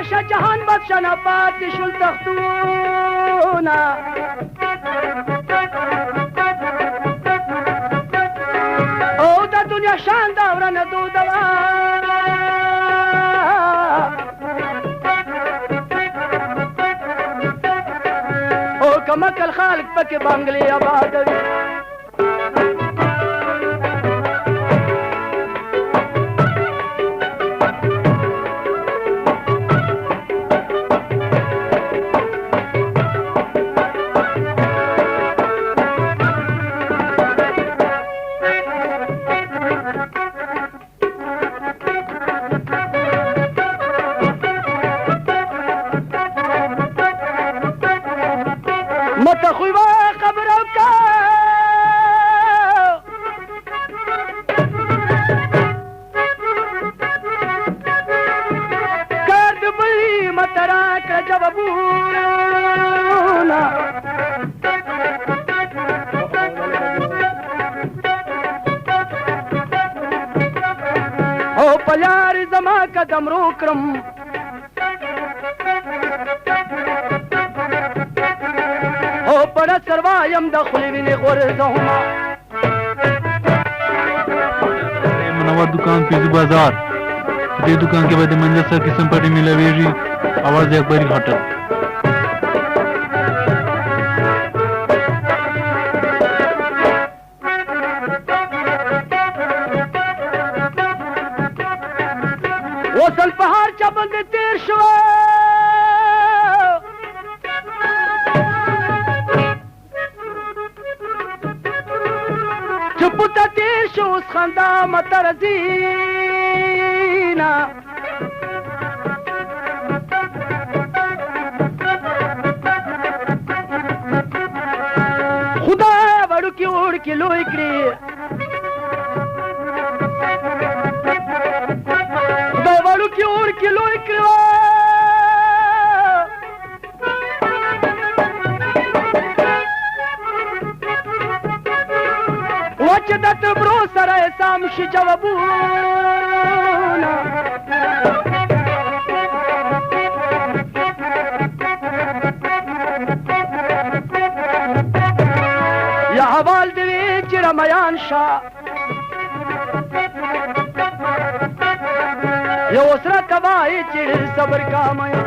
شه جهان بخښنه پاتې شول تختونه او د دنیا شان دا ورنه دودوه او کمکل خالق پکې بنګلې آبادوي مته خوی وا خبرو کا کار د بلی مته راکړه جوابونه او په لارې زما قدم رو کړم او پړه سروایم د خولې وینې غورځومه منور دکان پیزو بازار دې دکان کې به د منځه سر قسم پټې میلاویږي اواز اکبري هوټل وصل په هر چا باندې تېر شو چپوتا تیر شو اوس خندا مته رځینه خدای وړوکي وړوکي لوی کړي خدای وړوکي وړوکي لوی کړي چې د تبرو سره سام شي جوابونه یا حوال دی چې رمیان شه یو سره کوای چې صبر کا میا